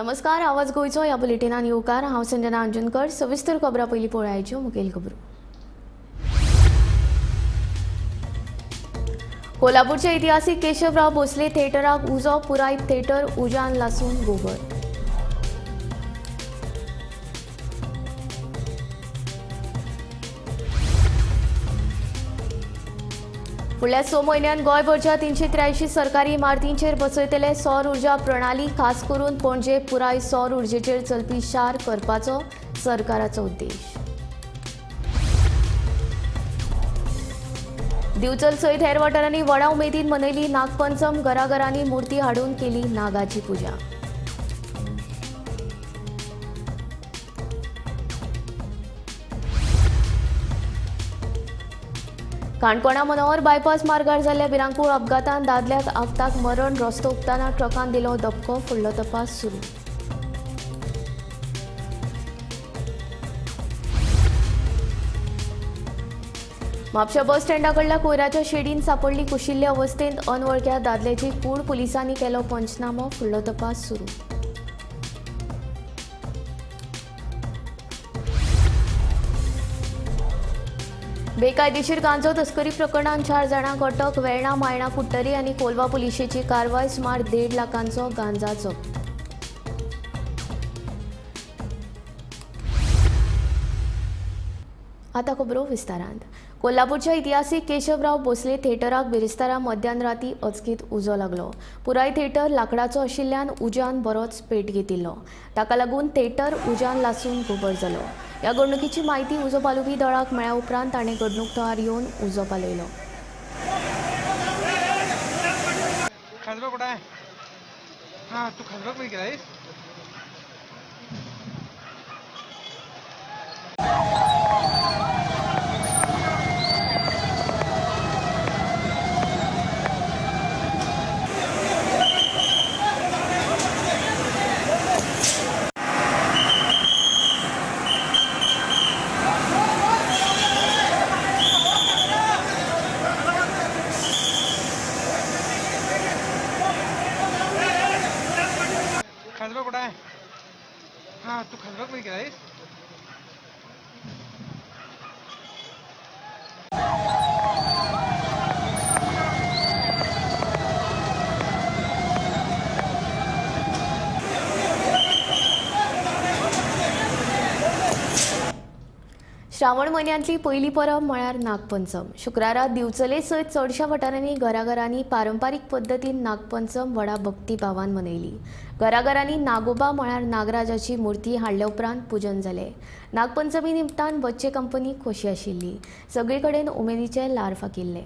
नमस्कार, आवाज गोयचो ह्या बुलेटिनान येवकार। हांव संजना अंजुनकर। सविस्तर खबरां पयलीं पळोवयाच्यो मुखेल खबरो। कोल्हापूरचे इतिहासीक केशवराव भोसले थिएटराक उजो, पुराय थिएटर उज्यान लासून गोबर। फुडल्या 6 म्हयन्यांत गोंयभरच्या 383 सरकारी इमारतींचेर बसयतले सौर उर्जा प्रणाली, खास करून पणजे पुराय सौर उर्जेचेर चलपी शार करपाचो सरकाराचो उद्देश। दिवचल सयत हेर वाठारांनी व्हडा उमेदीन मनयली नागपंचम। घराघरांनी मुर्ती हाडून केली नागाची पुजा। काणकोणा मनोहर बायपास मार्गार जाल्ल्या भिरांकूळ अपघातांत दादल्याक आपटाक मरण। रस्तो उपताना ट्रकान दिलो धपको। फुडलो तपास सुरू। म्हापशा बस स्टँडा कडल्या कोयराच्या शेडीन सापडली कुशिल्ले अवस्थेंत अनवळख्या दादल्याची कूड। पुलिसांनी केलो पंचनामो। फुडलो तपास सुरू। बेकायदेशीर गांजो तस्करी प्रकरणात 4 जाणांक अटक। वेळणा मायणा कुट्टरी आनी कोलवा पुलिशेची कारवाय। सुमार 1.5 लाखांचो गांजा जप्त। आता खबरो विस्तारांत। कोल्हापूरच्या इतिहासीक केशवराव भोसले थिएटराक बिरेस्तारा मध्यान राती अचकीत उजो लागलो। पुराय थिएटर लाकडाचो आशिल्ल्यान उज्यान बरोच पेट घेतिल्लो। ताका लागून थिएटर उज्यान लासून गोबर जालो। ह्या घडणुकीची म्हायती उजो पालोवपी दळाक मेळ्ळ्या उपरांत ताणें घडणूक थळार येवन उजो पालयलो। खासबा कुठं आहे? हा, तू खासबा कुठे गेलायस? श्रावण म्हयन्यांतली पयली परब म्हळ्यार नागपंचम। शुक्रारा दिवचले सयत चडशा वाठारांनी घराघरांनी पारंपारीक पद्दतीन नागपंचम व्हडा भक्तिभावान मनयली। घराघरांनी नागोबा म्हळ्यार नागराजाची मुर्ती हाडले उपरांत पूजन जालें। नागपंचमी निमतान बच्चे कंपनी खोशी आशिल्ली। सगळे कडेन उमेदीचे ल्हार फाकिल्ले।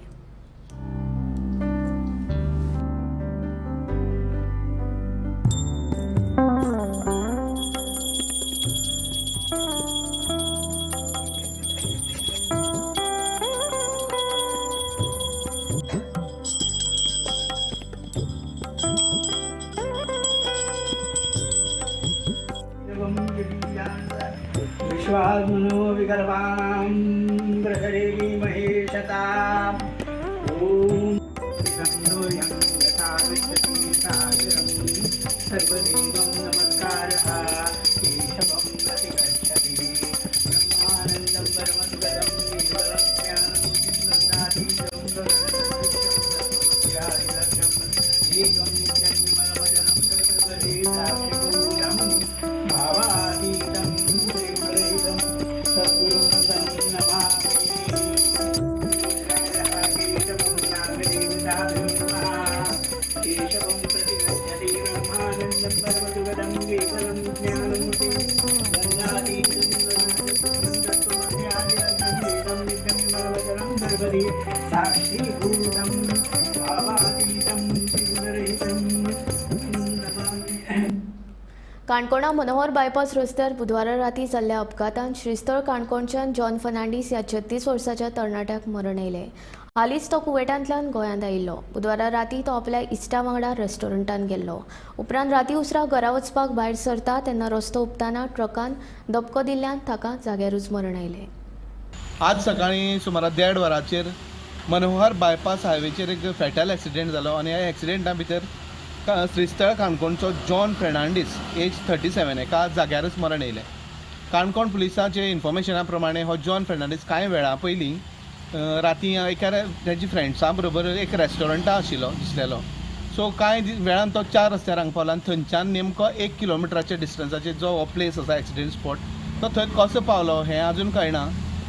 विश्वात्मनो विकल्पां प्रहरेणि महेशताम् ॐ विष्णो यं यथा विष्णति सागरं सर्वदेवं नमस्कारः केशवं प्रतिगच्छति ब्रह्मानन्दं परमसुखदं केवलं ज्ञानमुचितं एकं नित्यं मनोजनं सर्वदेवं भावातीतं काणकोणा मनोहर बायपास रस्त्यार बुधवारा राती जाल्ल्या अपघातांत श्रीस्थळ काणकोणच्यान जॉन फर्नांडीस ह्या 36 वर्साच्या तरणाट्याक मरण आयलें। हालींच तो कुवेटांतल्यान गोंयांत आयिल्लो। बुधवारा राती तो आपल्या इश्टा वांगडा रेस्टॉरंटांत गेल्लो। उपरांत राती उसरां घरा वचपाक भायर सरता तेन्ना रस्तो उपताना ट्रकान धपको दिल्ल्यान ताका जाग्यारूच मरण आयलें। आज सकाळीं सुमार 1:30 वरांचेर मनोहर बायपास हायवेचेर एक फॅटल एक्सिडेंट जालो आनी ह्या एक्सिडेंटा भितर श्रीस्थळ काणकोणचो जॉन फेर्नांडीस एज 37 एका जाग्यारच मरण येयलें. काणकोण पुलिसाचे इन्फॉर्मेशना प्रमाणे हो जॉन फेर्नांडीस कांय वेळा पयलीं राती एका ताची फ्रेंड्सां बरोबर एक रेस्टॉरंटा आशिल्लो दिसलेलो. सो कांय वेळान तो 4 रस्त्यार हांगा पावलो आनी थंयच्यान नेमको 1 किलोमिटराच्या डिस्टन्साचेर जो हो प्लेस आसा एक्सिडेंट स्पॉट तो थंय कसो पावलो हें आजून कळना.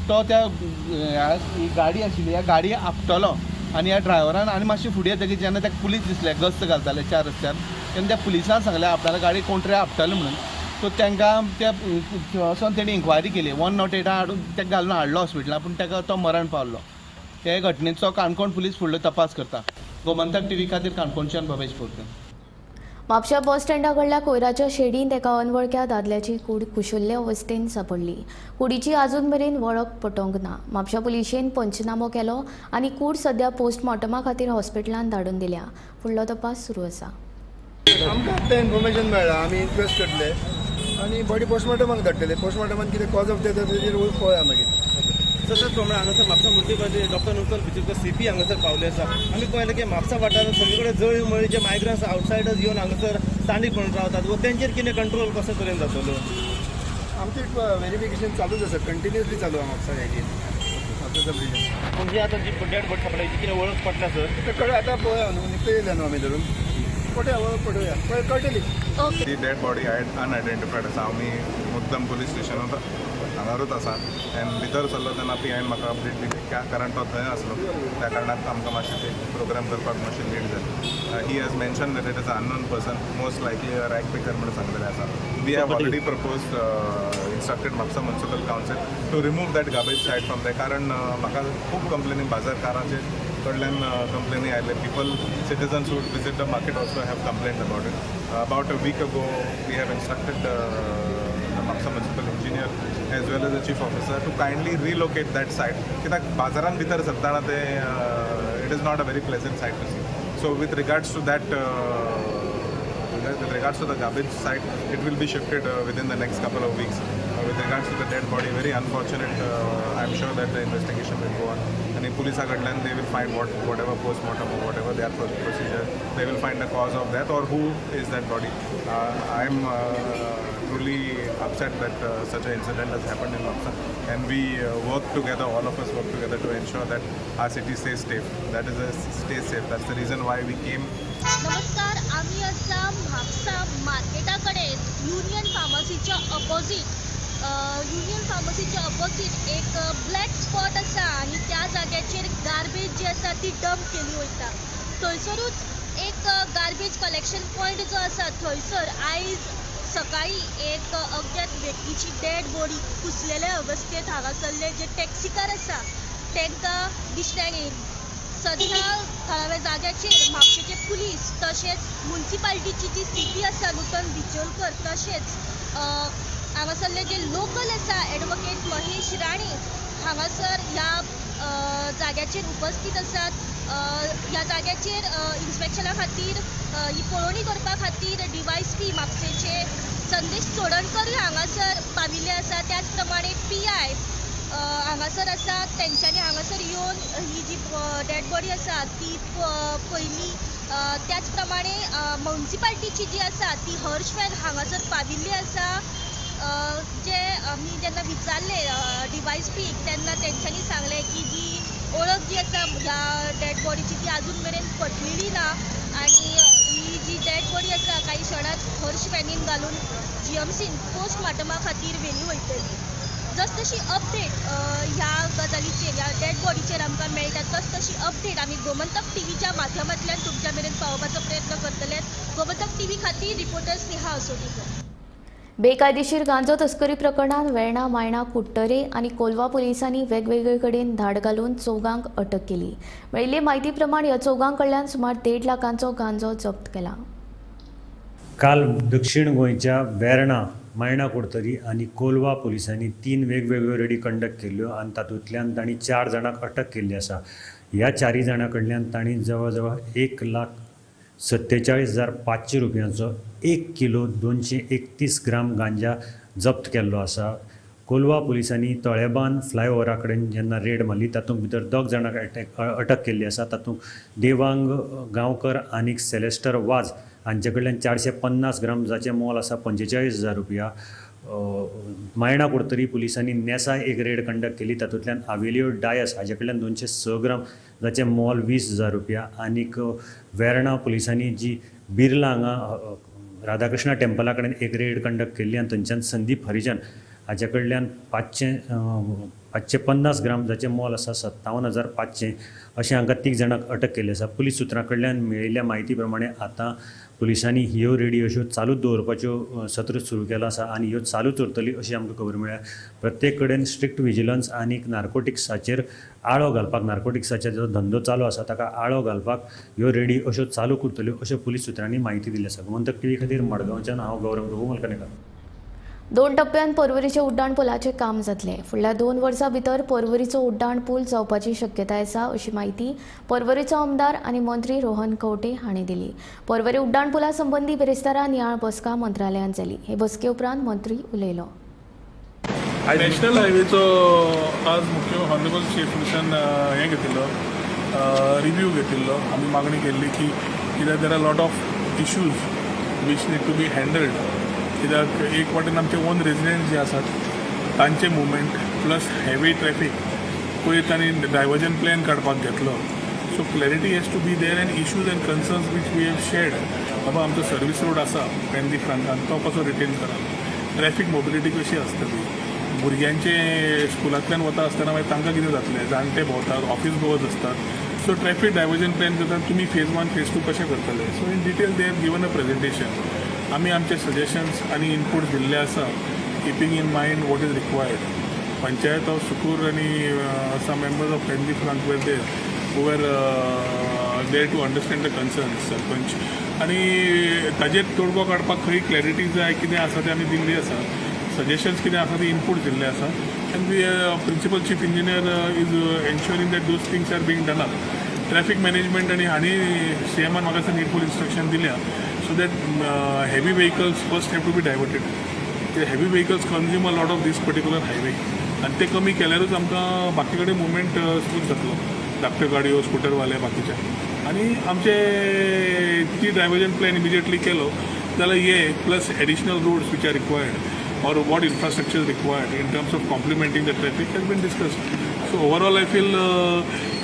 तो त्या ही गाडी आशिल्ली ह्या गाडये आपटलो आनी ह्या ड्रायव्हरान आनी मातशें फुडें येतकीर जेन्ना ताका पुलीस दिसले गस्त घालताले 4 रस्त्यार तेन्ना त्या पुलिसान सांगलें आपल्याला गाडी कोण तरी आपटलो म्हणून. सो तांकां त्या वचोन तेणी इन्क्वायरी केली 108 हाडून ताका घालून हाडलो हॉस्पिटलांत पूण ताका तो मरण पावलो. हे घटनेचो काणकोण पुलीस फुडलो तपास करता. गोमंतक टीव्ही खातीर काणकोणच्यान भवेश पोरकर. म्हापशा बस स्टँडा कडल्या कोयराच्या शेडींत एका अनवळख्या दादल्याची कूड कुशिल्ले अवस्थेंत सापडली. कुडीची आजून मेरेन वळख पटोवंक ना. म्हापशा पुलिशेन पंचनामो केलो आनी कूड सध्या पोस्टमॉर्टमा खातीर हॉस्पिटलांत धाडून दिल्या. फुडलो तपास सुरू आसा. आमकां आतां इन्फॉर्मेशन मेळ्ळा, आमी इन्क्वेस्ट करतले आनी बॉडी पोस्टमॉर्टमाक धाडटले. पोस्टमॉर्टमान कितें कॉज ऑफ डेथ तेजेर पळया मागीर. तसंच प्रमाणे हांगासर Mapusa municipality doctor Nutan भितरकर CP हांगासर पावले आसा. आमी पळयलें की म्हापसा वाठारांत सगळे कडेन जळी जे मायग्रंट्स आवटसायडर्स येवन हांगासर स्थानीक म्हणून रावतात व तेंचेर कितें कंट्रोल कसो तरेन जातलो. आमचें व्हेरिफिकेशन चालूच आसा, कंटिन्युअसली चालू आहा म्हापसा एरियेन. म्हापसा सब डिविजन म्हणजे आतां जी डेड बॉडी सापडली ती कितें वळख पटना सर. ते कडेन आतां पळया न्हू, निकळ्यो येयल्या न्हू आमी धरून. पळया वळख पळोवया, कळटली. ती डेड बॉडी अनआयडेंटिफायड आसा. आमी मुद्दम पुलीस स्टेशनांत हांगारूच आसा एन भितर सरलो तेन्ना पी आयन म्हाका अपडेट दिली कारण तो थंय आसलो. त्या कारणान आमकां मातशें ते प्रोग्राम करपाक मातशें लेट जालें. He has mention that it is a unknown person, most likely a rag picker म्हणून सांगलेलें आसा. We have already proposed instructed Mapusa municipal council to remove that garbage side from that. कारण म्हाका खूब कंप्लेनी बाजारकारांचे कडल्यान कंप्लेनी आयले. People citizens would visit the market also have complaint about it. About a week ago we have instructed Mapusa municipal engineer as well as the chief officer to kindly relocate that site. कित्याक बाजारान भितर सरताना ते it is not a very pleasant sight to see. So with regards to that with regards to the garbage site, it will be shifted within the next couple of weeks. With regards to the dead body, very unfortunate. I'm sure that the investigation will go on. And in police कडल्यान they will find whatever post-mortem or whatever their procedure, they will find the cause of death or who is that body. I'm truly upset that such an incident has happened in Mapusa, and we work together, all of us work together to ensure that our city stays safe. That is, stays safe. That's the reason why we came. नमस्कार, आम्ही आसा Mapusa Marketa कडेन union फार्मसीच्या opposite एक black spot आसा आनी त्या जाग्याचेर garbage जी आसा ती डंप केली वयता. थंयसरूच एक गार्बेज कलेक्शन पॉयंट जो आसा थंयसर आयज सकाळी एक अज्ञात व्यक्तीची डेड बॉडी कुसलेल्या अवस्थेत हांगासरले जे टॅक्सीकार आसा तांकां दिश्ट्यान येयली. सध्या थळाव्या जाग्याचेर म्हापशेचे पुलीस तशेंच म्युनिसिपालिटीची जी CP आसा नुतन बिचोलकर तशेंच हांगासरले जे लोकल आसा एडवोकेट महेश राणे हांगासर ह्या जाग्याचेर उपस्थित आसात. ह्या जाग्याचेर इन्स्पेक्शना खातीर ही पळोवणी करपा खातीर DYSP म्हापशेचे संदेश चोडणकर हांगासर पाविल्ले आसा. त्याच प्रमाणे PI हांगासर आसा. तेंच्यांनी हांगासर येवन ही जी डेड बॉडी आसा ती पयली. त्याच प्रमाणे म्युनिसिपालिटीची जी आसा ती हर्षवेल हांगासर पाविल्ली आसा. जे आमी जेन्ना विचारले DYSP तेन्ना तेंच्यांनी सांगलें की जी ओळख जी आसा ह्या डेड बॉडीची ती आजून मेरेन पटलेली ना आनी ही जी डेड बॉडी आसा काही क्षणात हर्ष वॅनीन घालून GMCन पोस्टमॉर्टमा खातीर व्हेली वयतली. जशी अपडेट ह्या गजालीचेर ह्या डेड बॉडीचेर आमकां मेळटा तशी अपडेट आमी गोमंतक टीव्हीच्या माध्यमांतल्यान तुमच्या मेरेन पावोवपाचो प्रयत्न करतले. गोमंतक टीव्ही खातीर रिपोर्टर स्नेहा असोटीकर. बेकायदेशीर गांजो तस्करी प्रकरणात वेर्णा, मायणा, कुट्टरे आनी कोलवा पुलिसांनी वेगवेगळे कडेन धाड घालून चौगांक अटक केली. मेळिल्ले म्हायती प्रमाण ह्या चौगां कडल्यान सुमार 1.5 लाखांचो गांजो जप्त केला. काल दक्षिण गोंयच्या वेर्णा, मायणा, कुट्टरी आनी कोलवा पुलिसांनी 3 वेगवेगळ्यो रेडी कंडक्ट केल्ल्यो आनी तातूंतल्यान तांणी 4 जाणांक अटक केल्ली आसा. ह्या 4 जाणां कडल्यान तांणी जवळ जवळ 1,47,500 रुपयांचो 1 किलो 231 ग्राम गांजा जप्त केल्लो आसा. कोलवा पुलिसांनी तळेबान फ्लायओव्हरा कडेन जेन्ना रेड मारली तातूंत भितर 2 जाणांक अटक केल्ली आसा. तातूंत देवांग गांवकर आनी सेलेस्टर वाज हांचे कडल्यान 450 ग्रामजाचें मोल आसा 45,000 रुपया. मायणा कुडतरी पुलिसांनी नेसा एक रेड कंडक्ट केली, तातूंतल्यान आवेलियो डायस हाजे कडल्यान 206 ग्राम जाचें मोल 20,000 रुपया. आनीक वेर्णा पुलिसांनी जी बिर्ला हांगा राधाकृष्णा टेम्पला कडेन एक रेड कंडक्ट केल्ली आनी थंयच्यान संदीप हरिजन हाजे कडल्यान 550 ग्राम जाचें मोल आसा 57,500 अशें हांकां 3 जाणांक अटक केल्ली आसा. पुलीस सुत्रां कडल्यान मेळिल्ल्या म्हायती प्रमाणे आतां पुलिसांनी ह्यो रेडी अश्यो चालूच दवरपाच्यो सत्र सुरू केला आसा आनी ह्यो चालूच उरतली अशी आमकां खबर मेळ्ळ्या. प्रत्येक कडेन स्ट्रिक्ट विजिलन्स आनीक नार्कोटिक्साचेर आळो घालपाक, नार्कोटिक्साचो जो धंदो चालू आसा ताका आळो घालपाक ह्यो रेडी अश्यो चालू उरतल्यो अश्यो पुलीस सुत्रांनी म्हायती दिली आसा. गोमंतक टीव्ही खातीर मडगांवच्यान हांव गौरव प्रभू मलकानेकर. 2 टप्प्यान पर्वरीचे उड्डाण पुलाचें काम जातलें. फुडल्या 2 वर्सां भितर पर्वरीचो उड्डाण पूल जावपाची शक्यताय आसा अशी माहिती पर्वरीचो आमदार आनी मंत्री रोहन खंवटे हांणी दिली. पर्वरी उड्डाण पुला संबंधी बिरेस्तारा नियाळ बसका मंत्रालयात जाली. हे बसके उपरांत मंत्री उलयलो. नॅशनल हायवेचो आज मुख्य हॉनरेबल चीफ मिनिस्टरान हें घेतिल्लो, रिव्यू घेतिल्लो. आमी मागणी केल्ली की कित्याक there are lot of issues which need to be handled. कित्याक एक वाटेन आमचे ओन रेजिडेंट्स जे आसात तांचे मुवमेंट प्लस हेवी ट्रॅफिक पळय तांणी डायवर्जन प्लॅन काडपाक घेतलो. So clarity has to be there and issues and concerns which we have shared. बाबा आमचो सर्वीस रोड आसा पेंदी फ्रांकान तो कसो रिटेन करप, ट्रॅफिक मोबिलिटी कशी आसतली, भुरग्यांचे स्कुलांतल्यान वता आसतना मागीर तांकां कितें जातलें, जाणटे भोंवतात, ऑफीस गोवत आसतात. सो ट्रॅफिक डायवर्जन प्लॅन करतात तुमी फेज 1 फेज 2 कशें करतले. So in detail they have given a presentation. आमी आमचे सजेशन्स आनी इनपूट दिल्ले आसा keeping in mind what is required. Panchayat of Sukur आनी सम मेंबर्स ऑफ पेंदी फ्रांक were there who were there to understand the concerns sarpanch आनी ताजेर तोडगो काडपाक खंय क्लॅरिटी जाय कितें आसा तें आमी दिल्ली आसा. सजेशन्स कितें आसा ते इनपूट दिल्ले आसा and we principal chief engineer is ensuring that those things are being done up. Traffic management आनी हांणी CMान म्हाका नीडफूल इंस्ट्रक्शन दिल्या so that heavy vehicles first have to be diverted. The heavy vehicles consume a lot of this particular highway and ते कमी केल्यारूच आमकां बाकी कडेन मुवमेंट स्मूथ जातलो, धाकट्यो गाडयो स्कुटरवाले बाकीच्या. आनी आमचे ती डायवर्जन प्लॅन इमिजिएटली केलो जाल्यार हे plus additional roads which are required or what infrastructure is required in terms of complementing the traffic has been discussed. So overall I feel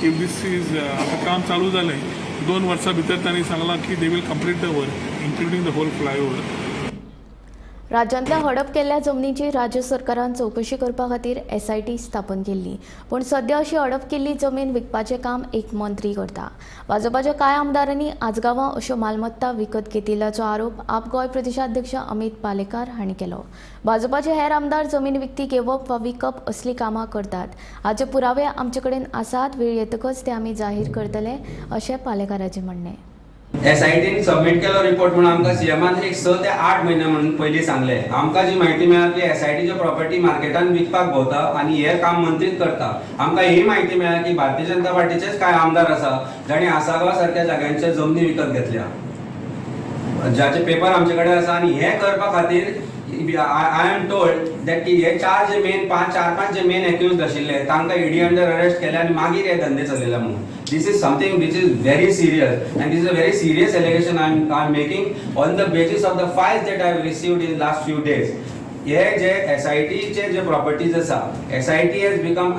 if this is आता काम चालू जालें 2 वर्सां भितर तांणी सांगलां की they will complete the work including the whole flyover. राज्यांतल्या हडप केल्ल्या जमनीची राज्य सरकारान चवकशी करपा खातीर SIT स्थापन केल्ली. पूण सध्या अशी हडप केल्ली जमीन विकपाचें काम एक मंत्री करता. भाजपाच्या कांय आमदारांनी आजगांवां अश्यो मालमत्ता विकत घेतिल्ल्याचो आरोप आप गोंय प्रदेशाध्यक्ष अमित पालेकार हांणी केलो. भाजपाचे हेर आमदार जमीन विकती घेवप वा विकप असली कामां करतात. हाचे पुरावे आमचे कडेन आसात, वेळ येतकच ते आमी जाहीर करतले अशें पालेकाराचें म्हणणें. SITन सबमीट केलो रिपोर्ट म्हणून आमकां CMान एक 6 ते 8 म्हयने म्हणून पयलीं सांगले. आमकां जी म्हायती मेळ्ळा ती SITच्यो प्रॉपर्टी मार्केटान विकपाक भोंवता आनी हे काम मंत्रीच करता. आमकां ही म्हायती मेळ्ळा की भारतीय जनता पार्टीचेच कांय आमदार आसा जाणी आसागांव सारक्या जाग्यांचे जमनी विकत घेतल्या, ज्याचे पेपर आमचे कडेन आसा. आनी हे करपा खातीर I am told that हे 4 जे मेन 4-5 जे मेन एक्युज्ड आशिल्ले तांकां ED अंडर अरेस्ट केले आनी मागीर हे धंदे चलयले म्हणून. This is something which is very serious and this is a very serious allegation I am making on the basis of the files that I have received in last few days. हे जे SIT चे जे properties आसा, SIT has become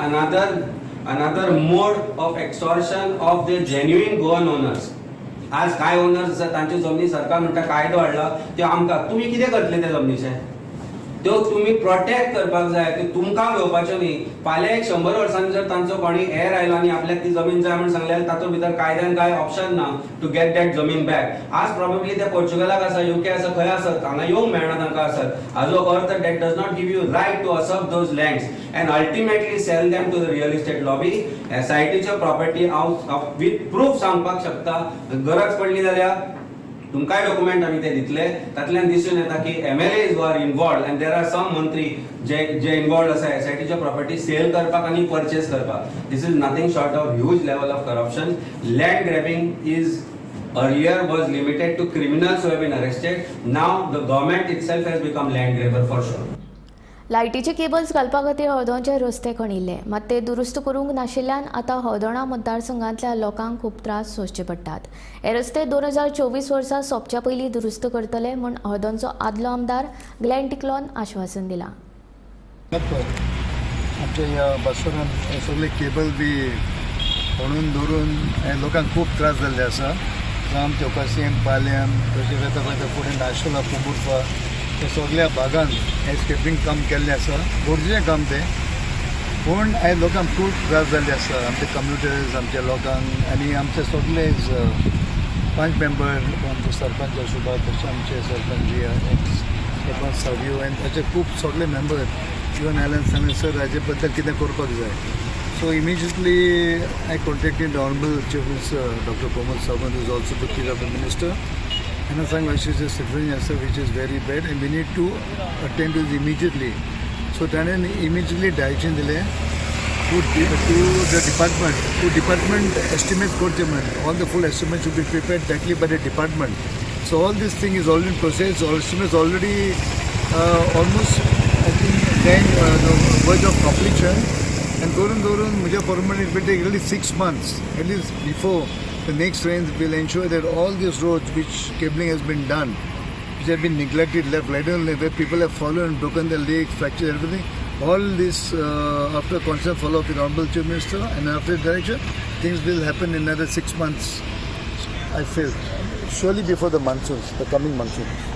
another mode of extortion of the genuine Goan owners. आज काय owners आसा तांच्यो जमनी सरकार म्हणटा कायदो हाडला त्यो आमकां तुमी कितें करतले त्या जमनीचे, त्यो तुमी प्रोटेक्ट करपाक जाय, त्यो तुमकां घेवपाच्यो न्ही. फाल्यां 100 वर्सांनी जर तांचो कोणी हेर आयलो आनी आपल्याक ती जमीन जाय म्हणून सांगल्यार तातूंत भितर कायद्यान कांय ऑप्शन ना टू गेट दॅट जमीन बॅक. आज प्रॉबेबली ते पोर्चुगलाक आसा, UK आसा, खंय आसत, हांगा येवंक मेळना तांकां आसत. हाजो अर्थ that does not give you right to usurp those lands and ultimately sell them to the real estate lobby. SITच्यो प्रॉपर्टी हांव विथ प्रूफ सांगपाक शकता. गरज पडली जाल्यार तुमकांय डॉक्युमेंट आमी ते दितले. तातूंतल्यान दिसून येता की MLAs who are involved and there are some मंत्री जे इन्वॉल्वड आसा SITच्यो प्रॉपर्टी सेल करपाक आनी परचेस करपाक. This is nothing short of huge level of corruption. Land grabbing is earlier was limited to criminals who have been arrested. Now the government itself has become land grabber for sure. लायटीचे cables घालपा खातीर हळदोणचे रस्ते खणिल्ले, मात ते दुरुस्त करूंक नाशिल्ल्यान आतां हळदोणा मतदारसंघांतल्या लोकांक खूब त्रास सोंसचे पडटात. हे रस्ते 2024 वर्सा सोंपच्या पयलीं दुरुस्त करतले म्हूण हळदोणचो आदलो आमदार ग्लेन टिक्लॉन आश्वासन दिलां. आमच्या ह्या बसोरान हे सगळे केबल बी म्हणून दवरून लोकांक खूब त्रास जाल्ले आसा. जाम चौकासीम पालयम तशेंच आतां फुडें नाशोला कुंबुरफा हे सगळ्या भागांत हे स्केपिंग काम केल्लें आसा. गरजेचें काम तें, पूण आयज लोकांक खूब त्रास जाल्ले आसा. आमचे कम्युनिटीज आमच्या लोकांक आनी आमचे सगळेच 5 मेंबर, आमचे सरपंच आशिल्लो तशें आमचे सरपंच एक्स सरपंच सावियो आनी ताचे खूब सगळे मेंबर इवन आयल्यान सांगले सर हाजे बद्दल कितें करपाक जाय. So immediately I contacted the Honorable Chief Minister Dr. Pramod Sawant, who is also the Chief of the Minister, and I think this is a situation which is very bad and we need to attend to it immediately. So then immediately direction dile to the department estimates coordination. All the full estimates should be prepared directly by the department. So all this thing is already in process. All estimates already almost I think then the verge of completion. And Dorun, Muja Parman, it will take at least 6 months, at least before the next rains will ensure that all these roads which cabling has been done, which have been neglected, left where people have fallen, broken their legs, fractured everything, all this after constant follow-up with Honorable Chief Minister and after direction, things will happen in another 6 months, I feel. Surely before the monsoons, the coming monsoons.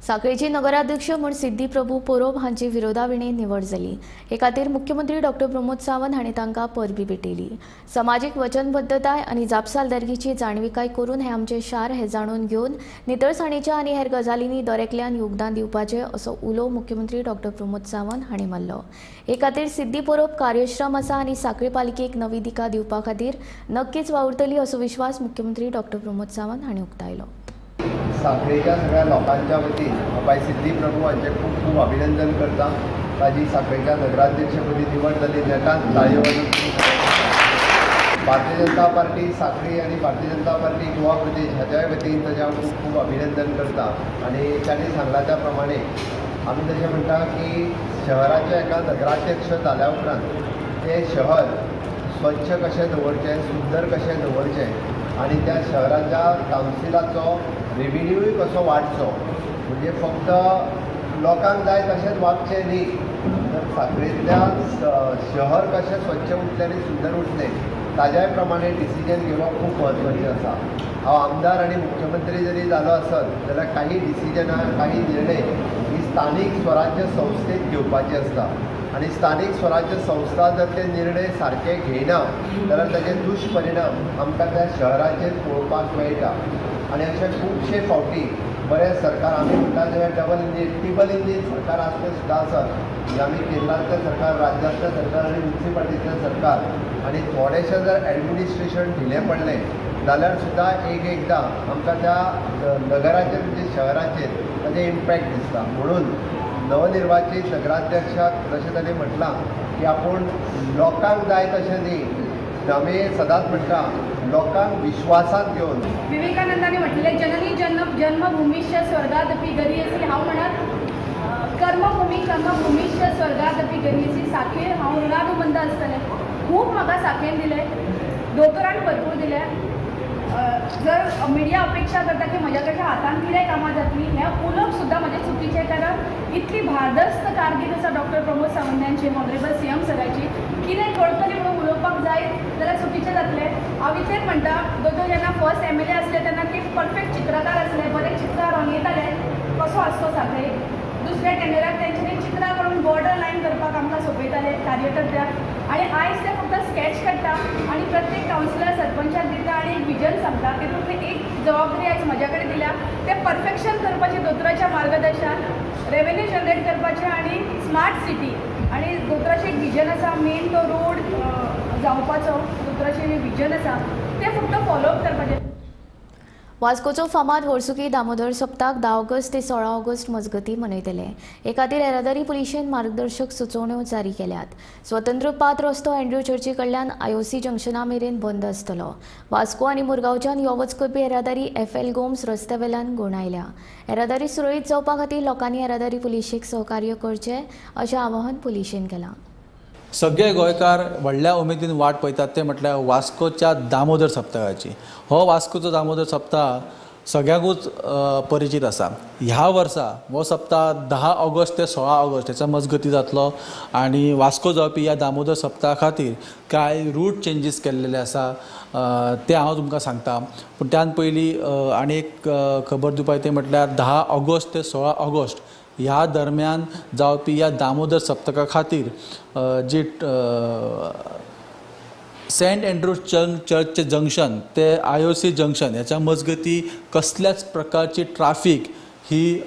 साखळेची नगराध्यक्ष म्हूण सिद्धी प्रभू पोरोब हांची विरोधाविणी निवड जाली. हे खातीर मुख्यमंत्री doctor Pramod Sawant हांणी तांकां परबी भेटयली. समाजीक वचनबद्धताय आनी जापसालदारकीची जाणविकाय करून हे आमचे शार हे जाणून घेवन नितळसाणीच्या आनी हेर गजालींनी दरेकल्यान योगदान दिवपाचें असो उलो मुख्यमंत्री डॉक्टर प्रमोद सावंत हांणी मारलो. हे खातीर सिद्धी पोरोब कार्यश्रम आसा आनी सांखळी पालिकेक नवी दिका दिवपा खातीर नक्कीच वावुरतली असो विश्वास मुख्यमंत्री डॉक्टर प्रमोद सावंत हांणी उक्तायलो. सांखळेच्या सगळ्या लोकांच्या वतीन बाय सिद्धी प्रभू हांचे खूब खूब अभिनंदन करता. ताजी सांखळेच्या नगराध्यक्षपदी निवड जाली नेटान ताळयो वाजोवन. भारतीय जनता पार्टी सांखळी आनी भारतीय जनता पार्टी गोवा प्रदेश हाच्याय वतीन ताजें हांव खूब खूब अभिनंदन करता. आनी तांणी सांगला त्या प्रमाणे आमी तशें म्हणटा की शहराच्या एका नगराध्यक्ष जाल्या उपरांत तें शहर स्वच्छ कशें दवरचें, सुंदर कशें दवरचें आनी त्या शहराच्या कावन्सिलाचो रेव्हेन्यूय कसो वाडचो. म्हणजे फक्त लोकांक जाय तशेंच वागचें न्ही, तर सांखळेंतल्यान शहर कशें स्वच्छ उरतलें आनी सुंदर उरतलें ताज्याय प्रमाणे डिसिजन घेवप खूब म्हत्वाचें आसा. हांव आमदार आनी मुख्यमंत्री जरी जालो आसत जाल्यार काही डिसिजनां काही निर्णय ही स्थानीक स्वराज्य संस्थेक घेवपाचे आसता. आनी स्थानीक स्वराज्य संस्था जर ते निर्णय सारके घेयना जाल्यार ताजे दुश्परिणाम आमकां त्या शहराचेर पळोवपाक मेळटा. आनी अशे खुबशे फावटी बरें सरकार आमी म्हणटा तें ट्रिपल इंजीन सरकार आसले सुद्दां आसत. आमी केंद्रांतलें सरकार, राज्यांतलें सरकार आनी म्युनिसिपालिटींतलें सरकार आनी थोडेशें जर एडमिनिस्ट्रेशन ढिलें पडलें जाल्यार सुद्दां एकदां आमकां त्या नगराचेर म्हणजे शहराचेर ताजें इम्पॅक्ट दिसता. म्हणून नवनिर्वाचित नगराध्यक्षाक जशें ताणें म्हटलां की आपूण लोकांक जाय तशें न्ही, आमी सदांच म्हणटा लोकांक विश्वासांत घेवन. विवेकानंदाने म्हटले जननी जन्मभूमीश्च स्वर्गादपि गरीयसी. हांव म्हणत कर्मभूमीश्च स्वर्गादपि गरीयसी. साखळेर हांव ऋणानुबंद आसतलें. खूब म्हाका साखळेन दिलें, दोतोरान भरपूर दिलें. जर मिडिया अपेक्षा करता की म्हज्या कडच्या हातान कितें कामां जातलीं हें उलोवप सुद्दां म्हजें चुकीचें. कारण इतली भारदस्त कारकीर्द आसा डॉक्टर प्रमोद सावंत यांची, ऑनरेबल CM सराची. कितें करतली म्हणून उलोवपाक जाय जाल्यार चुकीचें जातलें. हांव इतलेंच म्हणटा, दोतोर जेन्ना फर्स्ट MLA आसले तेन्ना ते परफेक्ट चित्रकार आसले, बरें चित्रां रंगयताले. कसो आसतो सांखळे. दुसऱ्या टेंडराक तेंच्यांनी चित्रां करून बॉर्डर लायन करपाक आमकां सोंपयताले कार्यकर्त्याक. आनी आयज ते फक्त स्केच काडटा आनी प्रत्येक कावन्सिलर सरपंचाक दिता आनी एक विजन सांगता. तेतूंतली एक जबाबदारी आयज म्हज्या कडेन दिल्या, ते परफेक्शन करपाचें दोतोराच्या मार्गदर्शन, रेवेन्यू जनरेट करपाचें आनी स्मार्ट सिटी. आनी दोतोराचें एक विजन आसा, मेन तो रोड जावपाचो. दोतोराचें विजन आसा तें फक्त फॉलोअप करपाचें. वास्कोचो फामाद हळसुकी दामोदर सप्ताक 10 ऑगस्ट ते 16 ऑगस्ट मजगती मनयतले. हे खातीर येरादारी पुलिशेन मार्गदर्शक सुचोवण्यो जारी केल्यात. स्वतंत्र पात रस्तो अँड्रू चर्ची कडल्यान IOC जंक्शना मेरेन बंद आसतलो. वास्को आनी मुरगांवच्यान यो वच करपी येरादारी FL गोम्स रस्त्या वेल्यान घुवणायल्या. येरादारी सुरळीत जावपा खातीर लोकांनी येरादारी पुलिशेक सहकार्य करचें अशें आवाहन पुलिशेन केलां. सगळे गोंयकार व्हडल्या उमेदीन वाट पळयतात ते म्हटल्यार वास्कोच्या दामोदर सप्तकाची. हो वास्कोचो दामोदर सप्ताक सगळ्यांकूच परिचीत आसा. ह्या वर्सा हो सप्ताक 10 ऑगस्ट ते 16 ऑगस्ट हेचा मजगती जातलो आनी वास्को जावपी ह्या दामोदर सप्तका खातीर कांय रूट चेंजीस केल्लेले आसा ते हांव तुमकां सांगता. पूण त्यान पयलीं आनी एक खबर दिवपाक ते म्हटल्यार 10 ऑगस्ट ते 16 ऑगस्ट ह्या दरम्यान जावपी ह्या दामोदर सप्तका खातीर जी सेंट अँड्रू चर्चचे जंक्शन ते IOC जंक्शन ह्याच्या मजगती कसल्याच प्रकारची ट्राफीक ही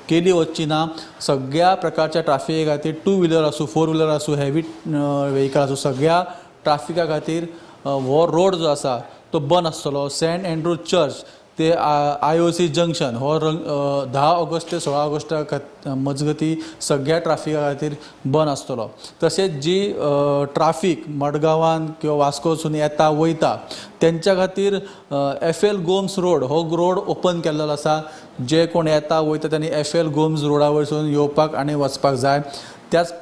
केली वचची ना. सगळ्या प्रकारच्या ट्राफिके खातीर 2 व्हिलर आसूं 4 व्हिलर आसूं हेवी व्हेहिकल आसूं सगळ्या ट्राफिका खातीर हो रोड जो आसा तो बंद आसतलो. सेंट अँड्रू चर्च ते IOC जंक्शन हो 10 ऑगस्ट ते 16 ऑगस्ट मजगती सगळ्या ट्राफिका खातीर बंद आसतलो. तशेंच जी ट्राफीक मडगांवान किंवा वास्कोसून येता वयता तेंच्या खातीर FL गोम्स रोड हो रोड ओपन केल्लो आसा. जे कोण येता वयता त्यांनी FL गोम्स रोडा वयरसून येवपाक आनी वचपाक जाय. त्याच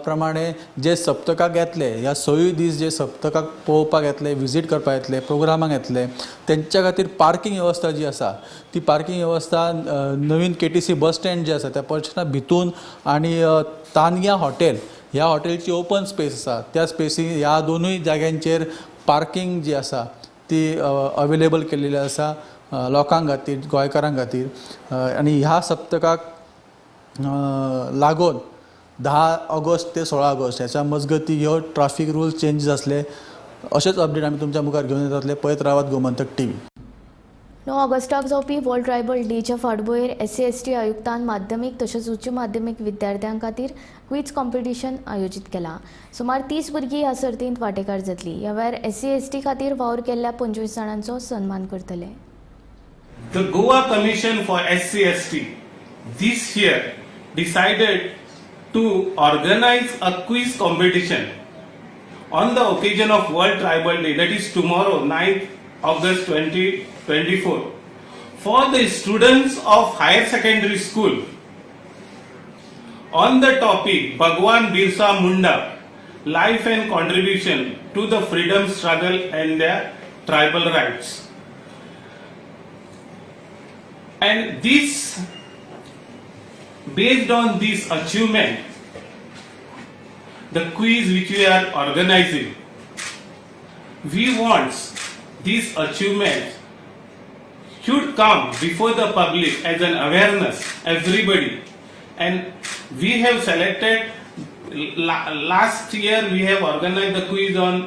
प्रमाणे जे सप्तकाक येतले ह्या 6 दीस जे सप्तकाक पळोवपाक येतले विजीट करपाक येतले प्रोग्रामाक येतले तेंच्या खातीर पार्किंग वेवस्था जी आसा ती पार्किंग वेवस्था नवीन KTC बस स्टँड जे आसा त्या पर्यटना भितून आनी तानया हॉटेल ह्या हॉटेलची ओपन स्पेस आसा त्या स्पेसी ह्या दोनूय जाग्यांचेर पार्किंग जी आसा ती अवेलेबल केल्लेली आसा लोकांक खातीर गोंयकारांक खातीर. आनी ह्या सप्तकाक लागून 10 ऑगस्ट ते 16 ऑगस्ट ह्याच्या मजगती ह्यो ट्राफीक रूल चेंजीस आसले. अशेच अपडेट आमी तुमच्या मुखार घेवन येतातले. पळयत रावात गोमंतक TV. 9 ऑगस्टाक जावपी वर्ल्ड ट्रायबल डेच्या फाटभुंयेर SC/ST आयुक्तान माध्यमीक तशेंच उच्च माध्यमीक विद्यार्थ्यां खातीर क्विज कॉम्पिटिशन आयोजीत केलां. सुमार 30 भुरगीं ह्या सर्तींत वांटेकार जातलीं. ह्या वेळार SC/ST खातीर वावर केल्ल्या 25 जाणांचो सन्मान करतले. The Goa Commission for SC/ST this year decided to organize a quiz competition on the occasion of World Tribal Day, that is tomorrow 9th August 2024, for the students of higher secondary school on the topic Bhagwan Birsa Munda life and contribution to the freedom struggle and their tribal rights. And this, based on this achievement, the quiz which we are organizing, we want this achievement should come before the public as an awareness, everybody. And we have selected, last year we have organized the quiz on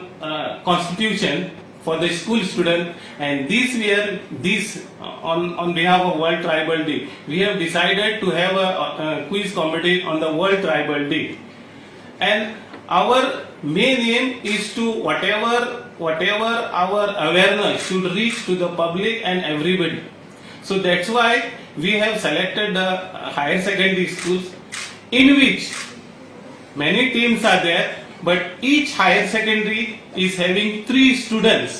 Constitution for the school student, and this year on behalf of World Tribal Day we have decided to have a quiz competition on the World Tribal Day. And our main aim is to whatever our awareness should reach to the public and everybody. So that's why we have selected the higher secondary schools, in which many teams are there, but each higher secondary is having 3 students,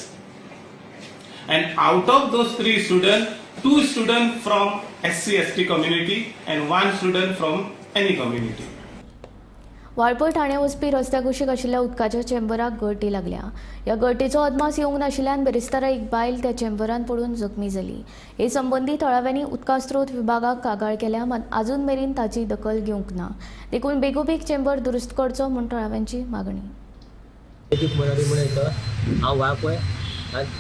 and out of those 3 students, 2 students from SC/ST community and 1 student from any community. Valpoi Thane वचपी रस्त्या कुशीक आशिल्ल्या उदकाच्या चेंबराक गळटी लागल्या. ह्या गळटीचो अदमास येवंक नाशिल्ल्यान बेरेस्तारा एक बायल त्या चेंबरान पडून जखमी जाली. हे संबंदी थळाव्यांनी उदका स्त्रोत विभागाक कागाळ केल्या, मात अजून मेरेन ताची दखल घेवंक ना. देखून बेगोबेग चेंबर दुरुस्त करचो म्हूण थळाव्यांची मागणी. हांव वाळपय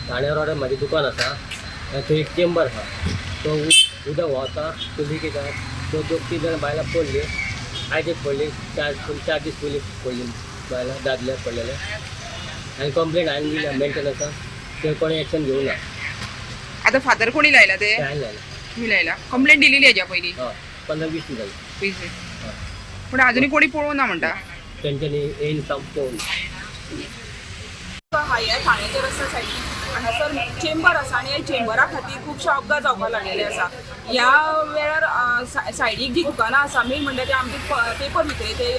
ठाणे रोडार म्हाजें दुकान आसा, थंय एक चेंबर आसा. तो उदक व्हांवता चुली कित्याक तो 2-3 जाणां बायलां पडली. आयज एक पडली, 4 दीस पयलीं पडली बायलां दादले पडलेले. आनी कंप्लेंट हांवें दिल्या मेंटेनन्साक, ते कोणी एक्शन घेवंक ना. आता फादर कोणी लायला ते लायला मी लायला कंप्लेंट दिलेली हेच्या पयलीं 15-20 दीस जाली. पण अजूनही कोणी पळोवना म्हणटा. तेंच्यांनी येवन संपवून हायर ठाण्याच्या रस्त्या सायडीन हांगासर चेंबर आसा आनी ह्या चेंबरा खातीर खुबशे अपघात जावपाक लागलेले आसा. ह्या वेळार सायडीक जी दुकानां आसा मेन म्हणजे ते आमचे पेपर विक्रेते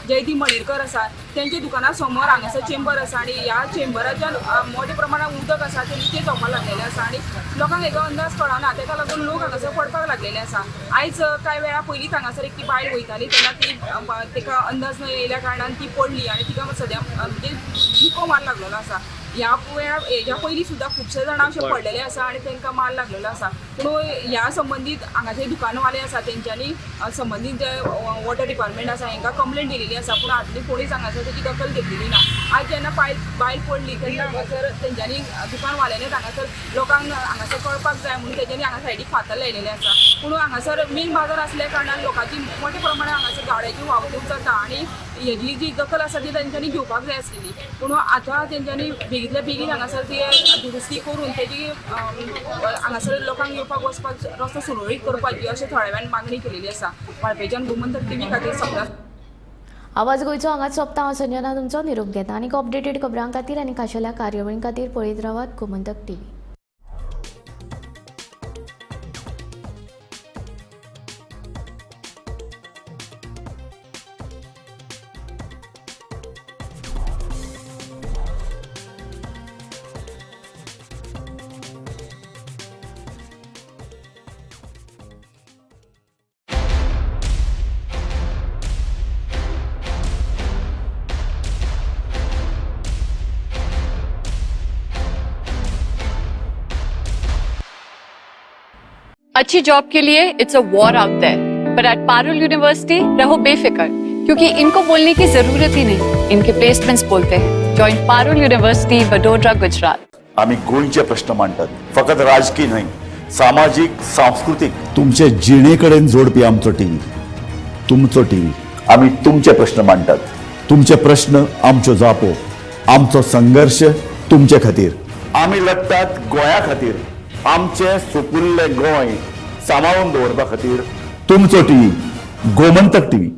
जयदीप मणेरकर आसा तेंचे दुकाना समोर हांगासर चेंबर आसा आनी ह्या चेंबराच्यान मोठ्या प्रमाणात उदक आसा ते लिकेज जावपाक लागलेले आसा आनी लोकांक हेजो अंदाज कळना ताका लागून लोक हांगासर पडपाक लागलेले आसा. आयज कांय वेळा पयलींच हांगासर एक ती बायल वयताली तेन्ना ती ताका अंदाज न येयल्या कारणान ती पडली आनी तिका सद्या म्हणजे दुखो मार लागलेलो आसा. ह्या वेळार हेज्या पयलीं सुद्दां खुबशे जाणां अशे पडलेले आसा आनी तांकां मार लागलेलो आसा. पूण ह्या संबंदीत हांगाचे दुकानवाले आसा तेंच्यांनी संबंदीत जे वॉटर डिपार्टमेंट आसा हांकां कंप्लेंट दिलेली आसा पूण आजून कोणीच हांगासर तेची दखल घेतलेली ना. आज जेन्ना बायल पडली तेन्ना हांगासर तेंच्यांनी दुकानवाल्यांनीच हांगासर लोकांक हांगासर कळपाक जाय म्हणून तेंच्यांनी हांगा सायडीक फातर लायलेले आसा. पूण हांगासर मेन बाजार आसल्या कारणान लोकांची मोठ्या प्रमाणात हांगासर गाड्याची वाहतूक जाता आनी हेजी जी दखल आसा ती तेंच्यांनी घेवपाक जाय आसलेली. पूण आतां तेंच्यांनी बेगींतल्या बेगीन हांगासर ती दुरुस्ती करून तेजी हांगासर लोकांक येवपाक वचपाक रस्तो सुरळीत करपाची अशें थोड्या वेळान मागणी केलेली आसा. वाळपेच्यान गोमंतक टीव्ही खातीर सगळ्यां आवाज गोंयचो हांगाच सोंपता. हांव संजना तुमचो निरोप घेता. आनीक अपडेटेड खबरां खातीर आनी खाशेल्या कार्यावळीं खातीर पळयत रावात गोमंतक टीव्ही. अच्छी जॉब के लिए it's a war out there, but at Parul university रहो बेफिक्र, क्योंकि इनको बोलने की जरूरत ही नहीं, इनके प्लेसमेंट्स बोलते हैं. Join Parul university Vadodara Gujarat. आम्ही गोंयचे प्रश्न मांडतात, फकत राजकीय न्हय, सामाजिक सांस्कृतिक. तुमचे जिणेकडेन जोडपी आमचो टीव्ही, तुमचो टीव्ही. आम्ही तुमचे प्रश्न मांडतात, तुमचे प्रश्न आमच्यो जापो, आमचो संघर्ष तुमचे खातीर. आम्ही लढतात गोंया खातीर, आमचे सुपुल्ले गोंय सांबाळून दवरपा खातीर. तुमचो टीव्ही, गोमंतक टीव्ही.